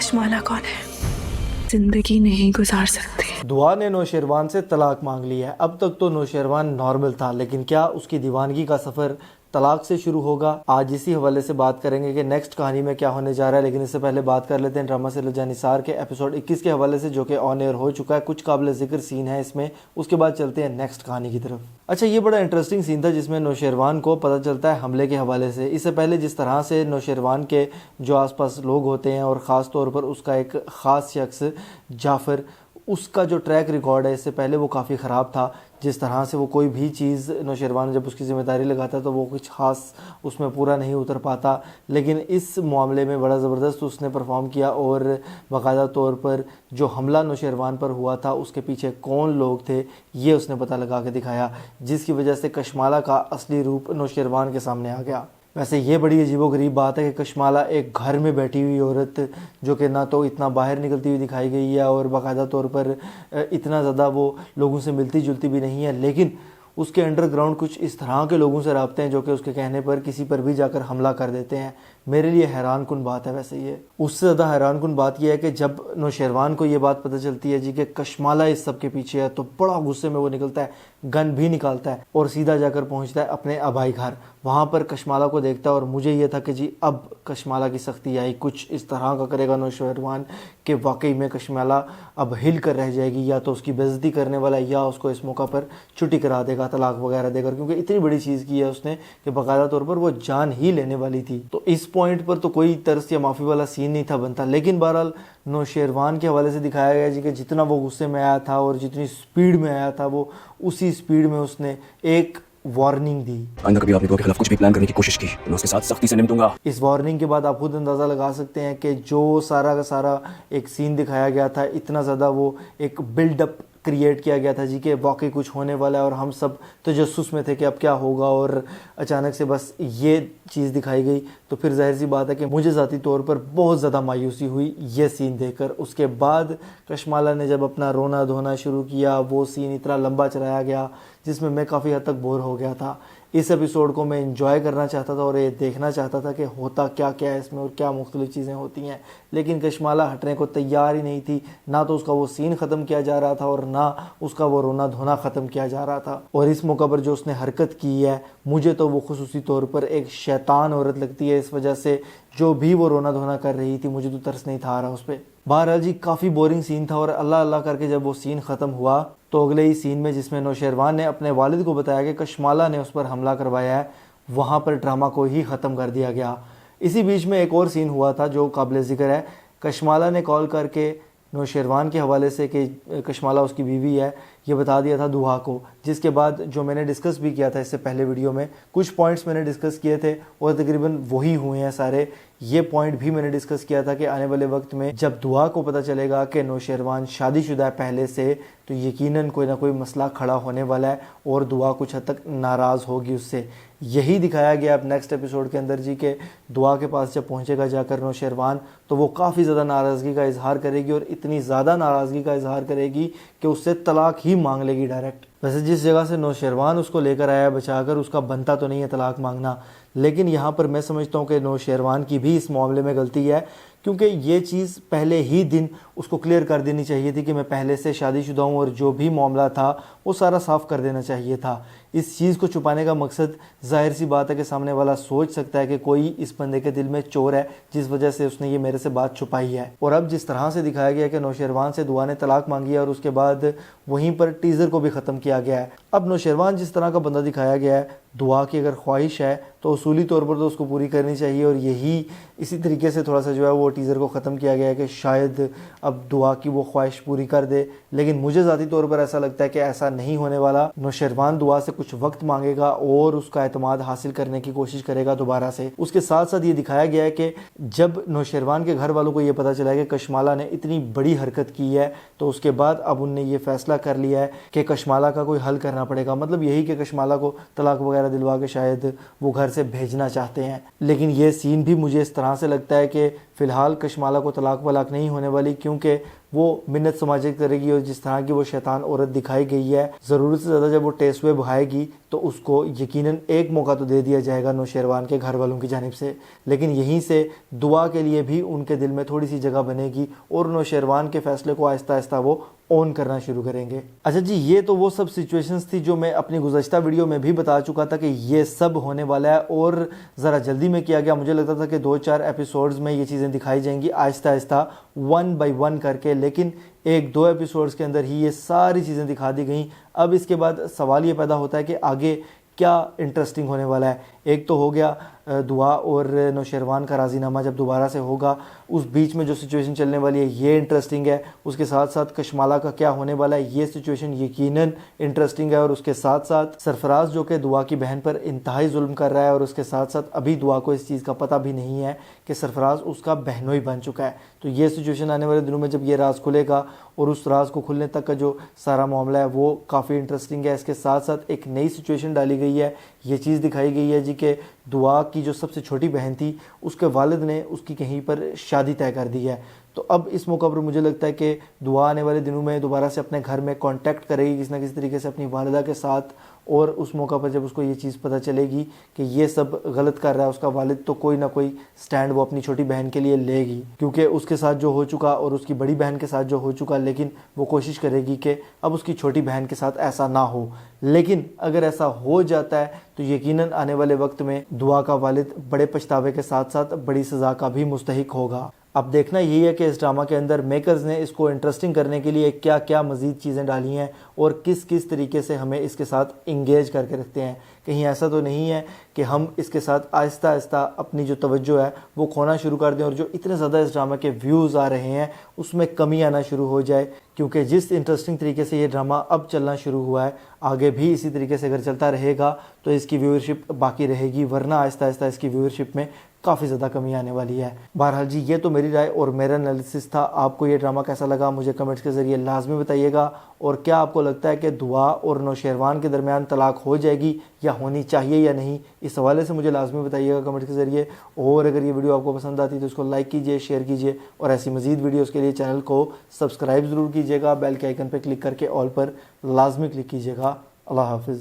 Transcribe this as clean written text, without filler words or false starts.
कशमाला कौन है? जिंदगी नहीं गुजार सकती। दुआ ने नौशेरवान से तलाक मांग लिया है। अब तक तो नौशेरवान नॉर्मल था, लेकिन क्या उसकी दीवानगी का सफ़र तलाक से शुरू होगा? आज इसी हवाले से बात करेंगे कि नेक्स्ट कहानी में क्या होने जा रहा है। लेकिन इससे पहले बात कर लेते हैं ड्रामा सीरियल जानिसार के एपिसोड 21 के हवाले से, जो कि ऑन एयर हो चुका है। कुछ काबिल जिक्र सीन है इसमें, उसके बाद चलते हैं नेक्स्ट कहानी की तरफ। अच्छा, ये बड़ा इंटरेस्टिंग सीन था जिसमें नौशेरवान को पता चलता है हमले के हवाले से। इससे पहले जिस तरह से नौशेरवान के जो आसपास लोग होते हैं और ख़ास तौर पर उसका एक ख़ास शख्स जाफ़र, उसका जो ट्रैक रिकॉर्ड है इससे पहले वो काफ़ी ख़राब था। जिस तरह से वो कोई भी चीज़ नौशेरवान जब उसकी ज़िम्मेदारी लगाता है तो वो कुछ ख़ास उसमें पूरा नहीं उतर पाता, लेकिन इस मामले में बड़ा ज़बरदस्त उसने परफॉर्म किया और बाकायदा तौर पर जो हमला नौशेरवान पर हुआ था उसके पीछे कौन लोग थे ये उसने पता लगा के दिखाया, जिसकी वजह से कशमाला का असली रूप नौशेरवान के सामने आ गया। वैसे ये बड़ी अजीबोगरीब बात है कि कशमाला एक घर में बैठी हुई औरत, जो कि ना तो इतना बाहर निकलती हुई दिखाई गई है और बाकायदा तौर पर इतना ज़्यादा वो लोगों से मिलती जुलती भी नहीं है, लेकिन उसके अंडरग्राउंड कुछ इस तरह के लोगों से राब्ते हैं जो कि उसके कहने पर किसी पर भी जाकर हमला कर देते हैं। मेरे लिए हैरान कुन बात है। वैसे ये उससे ज़्यादा हैरान कुन बात यह है कि जब नौशेरवान को ये बात पता चलती है जी कि कशमाला इस सब के पीछे है, तो बड़ा गुस्से में वो निकलता है, गन भी निकालता है और सीधा जाकर पहुंचता है अपने आबाई घर। वहाँ पर कशमाला को देखता है और मुझे ये था कि जी अब कशमाला की सख्ती आई, कुछ इस तरह का करेगा नौशेरवान कि वाकई में कशमाला अब हिल कर रह जाएगी, या तो उसकी बेइज्जती करने वाला है या उसको इस मौका पर छुट्टी करा देगा तलाक वगैरह देकर, क्योंकि इतनी बड़ी चीज़ की है उसने कि बाकायदा तौर पर वो जान ही लेने वाली थी। तो इस पॉइंट पर तो कोई तरस या माफ़ी वाला सीन नहीं था बनता, लेकिन बहरहाल नौशेरवान के हवाले से दिखाया गया जी कि जितना वो गुस्से में आया था और जितनी स्पीड में आया था, वो उसी स्पीड में उसने एक वार्निंग दी। आइंदा कभी आपने दुआ के खिलाफ कुछ भी प्लान करने की कोशिश की तो मैं उसके साथ सख्ती से निपटूंगा। इस वार्निंग के बाद आप खुद अंदाज़ा लगा सकते हैं कि जो सारा का सारा एक सीन दिखाया गया था, इतना ज़्यादा वो एक बिल्डअप क्रिएट किया गया था जी कि वाकई कुछ होने वाला है और हम सब तजस्सुस में थे कि अब क्या होगा, और अचानक से बस ये चीज़ दिखाई गई। तो फिर जाहिर सी बात है कि मुझे ज़ाती तौर पर बहुत ज़्यादा मायूसी हुई ये सीन देखकर। उसके बाद कशमाला ने जब अपना रोना धोना शुरू किया, वो सीन इतना लंबा चलाया गया जिसमें मैं काफ़ी हद तक बोर हो गया था। इस एपिसोड को मैं एंजॉय करना चाहता था और ये देखना चाहता था कि होता क्या क्या है इसमें और क्या मुख्तलिफ चीज़ें होती हैं, लेकिन कशमाला हटने को तैयार ही नहीं थी। ना तो उसका वो सीन ख़त्म किया जा रहा था और ना उसका वो रोना धोना ख़त्म किया जा रहा था। और इस मौका पर जो उसने हरकत की है, मुझे तो वो खुसूसी तौर पर एक शैतान औरत लगती है। इस वजह से जो भी वो रोना धोना कर रही थी, मुझे तो तरस नहीं था आ रहा उस पर। बहरहाल जी काफ़ी बोरिंग सीन था और अल्लाह अल्लाह करके जब वो सीन ख़त्म हुआ तो अगले ही सीन में जिसमें नौशेरवान ने अपने वालिद को बताया कि कशमाला ने उस पर हमला करवाया है, वहाँ पर ड्रामा को ही ख़त्म कर दिया गया। इसी बीच में एक और सीन हुआ था जो काबिल ज़िक्र है। कशमाला ने कॉल करके नौशेरवान के हवाले से कि कशमाला उसकी बीवी है ये बता दिया था दुआ को, जिसके बाद जो मैंने डिस्कस भी किया था इससे पहले वीडियो में, कुछ पॉइंट्स मैंने डिस्कस किए थे और तकरीबन वही हुए हैं सारे। ये पॉइंट भी मैंने डिस्कस किया था कि आने वाले वक्त में जब दुआ को पता चलेगा कि नौशेरवान शादीशुदा है पहले से, तो यकीनन कोई ना कोई मसला खड़ा होने वाला है और दुआ कुछ हद तक नाराज़ होगी उससे। यही दिखाया गया अब नेक्स्ट एपिसोड के अंदर जी के दुआ के पास जब पहुंचेगा जाकर नौशेरवान, तो वो काफ़ी ज़्यादा नाराज़गी का इजहार करेगी और इतनी ज़्यादा नाराज़गी का इजहार करेगी कि उससे तलाक ही मांग लेगी डायरेक्ट। वैसे जिस जगह से नौशेरवान उसको लेकर आया बचाकर, उसका बनता तो नहीं है तलाक मांगना, लेकिन यहाँ पर मैं समझता हूँ कि नौशेरवान की भी इस मामले में गलती है, क्योंकि ये चीज़ पहले ही दिन उसको क्लियर कर देनी चाहिए थी कि मैं पहले से शादीशुदा हूँ और जो भी मामला था वो सारा साफ़ कर देना चाहिए था। इस चीज़ को छुपाने का मकसद जाहिर सी बात है कि सामने वाला सोच सकता है कि कोई इस बंदे के दिल में चोर है जिस वजह से उसने ये मेरे से बात छुपाई है। और अब जिस तरह से दिखाया गया कि नौशेरवान से दुआ ने तलाक मांगी है और उसके बाद वहीं पर टीज़र को भी ख़त्म किया गया है। अब नौशेरवान जिस तरह का बंदा दिखाया गया है, दुआ की अगर ख्वाहिश है तो उसूली तौर पर तो उसको पूरी करनी चाहिए, और यही इसी तरीके से थोड़ा सा जो है वो टीज़र को ख़त्म किया गया है कि शायद अब दुआ की वो ख्वाहिश पूरी कर दे। लेकिन मुझे ज़ाती तौर पर ऐसा लगता है कि ऐसा नहीं होने वाला। नौशेरवान दुआ से कुछ वक्त मांगेगा और उसका एतमाद हासिल करने की कोशिश करेगा दोबारा से। उसके साथ साथ ये दिखाया गया है कि जब नौशेरवान के घर वालों को ये पता चला है कि कशमाला ने इतनी बड़ी हरकत की है, तो उसके बाद अब उनने ये फैसला कर लिया है कि कशमाला का कोई हल करना पड़ेगा। मतलब यही कि कशमाला को तलाक वगैरह दिलवा के शायद वो घर से भेजना चाहते हैं। लेकिन ये सीन भी मुझे इस तरह से लगता है कि فی الحال کشمالہ کو طلاق ولاق نہیں ہونے والی، کیونکہ وہ منت سماجت کرے گی اور جس طرح کی وہ شیطان عورت دکھائی گئی ہے، ضرورت سے زیادہ جب وہ ٹیسٹ وے بہائے گی تو اس کو یقیناً ایک موقع تو دے دیا جائے گا نوشیروان کے گھر والوں کی جانب سے، لیکن یہیں سے دعا کے لیے بھی ان کے دل میں تھوڑی سی جگہ بنے گی اور نوشیروان کے فیصلے کو آہستہ آہستہ وہ اون کرنا شروع کریں گے۔ اچھا جی، یہ تو وہ سب سچویشنز تھی جو میں اپنی گزشتہ ویڈیو میں بھی بتا چکا تھا کہ یہ سب ہونے والا ہے، اور ذرا جلدی میں کیا گیا۔ مجھے لگتا تھا کہ 2-4 ایپیسوڈز میں یہ چیزیں دکھائی جائیں گی آہستہ آہستہ 1 by 1 کر کے، لیکن 1-2 ایپیسوڈز کے اندر ہی یہ ساری چیزیں دکھا دی گئیں۔ اب اس کے بعد سوال یہ پیدا ہوتا ہے کہ آگے کیا انٹرسٹنگ ہونے والا ہے۔ ایک تو ہو گیا دعا اور نوشیروان کا راضی نامہ جب دوبارہ سے ہوگا، اس بیچ میں جو سچویشن چلنے والی ہے یہ انٹرسٹنگ ہے۔ اس کے ساتھ ساتھ کشمالہ کا کیا ہونے والا ہے، یہ سچویشن یقیناً انٹرسٹنگ ہے، اور اس کے ساتھ ساتھ سرفراز جو کہ دعا کی بہن پر انتہائی ظلم کر رہا ہے، اور اس کے ساتھ ساتھ ابھی دعا کو اس چیز کا پتہ بھی نہیں ہے کہ سرفراز اس کا بہنوئی بن چکا ہے۔ تو یہ سچویشن آنے والے دنوں میں جب یہ راز کھلے گا، اور اس راز کو کھلنے تک کا جو سارا معاملہ ہے وہ کافی انٹرسٹنگ ہے۔ اس کے ساتھ ساتھ ایک نئی سچویشن ڈالی گئی ہے، یہ چیز دکھائی گئی ہے جی کہ دعا کی جو سب سے چھوٹی بہن تھی اس کے والد نے اس کی کہیں پر شادی طے کر دی ہے۔ تو اب اس موقع پر مجھے لگتا ہے کہ دعا آنے والے دنوں میں دوبارہ سے اپنے گھر میں کانٹیکٹ کرے گی کسی نہ کسی طریقے سے اپنی والدہ کے ساتھ، اور اس موقع پر جب اس کو یہ چیز پتہ چلے گی کہ یہ سب غلط کر رہا ہے اس کا والد، تو کوئی نہ کوئی سٹینڈ وہ اپنی چھوٹی بہن کے لیے لے گی، کیونکہ اس کے ساتھ جو ہو چکا اور اس کی بڑی بہن کے ساتھ جو ہو چکا، لیکن وہ کوشش کرے گی کہ اب اس کی چھوٹی بہن کے ساتھ ایسا نہ ہو۔ لیکن اگر ایسا ہو جاتا ہے تو یقیناً آنے والے وقت میں دعا کا والد بڑے پچھتاوے کے ساتھ ساتھ بڑی سزا کا بھی مستحق ہوگا۔ اب دیکھنا یہی ہے کہ اس ڈرامہ کے اندر میکرز نے اس کو انٹرسٹنگ کرنے کے لیے کیا کیا مزید چیزیں ڈالی ہیں، اور کس کس طریقے سے ہمیں اس کے ساتھ انگیج کر کے رکھتے ہیں۔ کہیں ایسا تو نہیں ہے کہ ہم اس کے ساتھ آہستہ آہستہ اپنی جو توجہ ہے وہ کھونا شروع کر دیں، اور جو اتنے زیادہ اس ڈرامہ کے ویوز آ رہے ہیں اس میں کمی آنا شروع ہو جائے، کیونکہ جس انٹرسٹنگ طریقے سے یہ ڈرامہ اب چلنا شروع ہوا ہے، آگے بھی اسی طریقے سے اگر چلتا رہے گا تو اس کی ویورشپ باقی رہے گی، ورنہ آہستہ آہستہ اس کی ویورشپ میں کافی زیادہ کمی آنے والی ہے۔ بہرحال جی، یہ تو میری رائے اور میرا انالیسس تھا۔ آپ کو یہ ڈرامہ کیسا لگا مجھے کمنٹس کے ذریعے لازمی بتائیے گا، اور کیا آپ کو لگتا ہے کہ دعا اور نوشیروان کے درمیان طلاق ہو جائے گی یا ہونی چاہیے یا نہیں، اس حوالے سے مجھے لازمی بتائیے گا کمنٹ کے ذریعے۔ اور اگر یہ ویڈیو آپ کو پسند آتی ہے تو اس کو لائک کیجئے، شیئر کیجئے، اور ایسی مزید ویڈیوز کے لیے چینل کو سبسکرائب ضرور کیجئے گا، بیل کے آئیکن پہ کلک کر کے آل پر لازمی کلک کیجئے گا۔ اللہ حافظ۔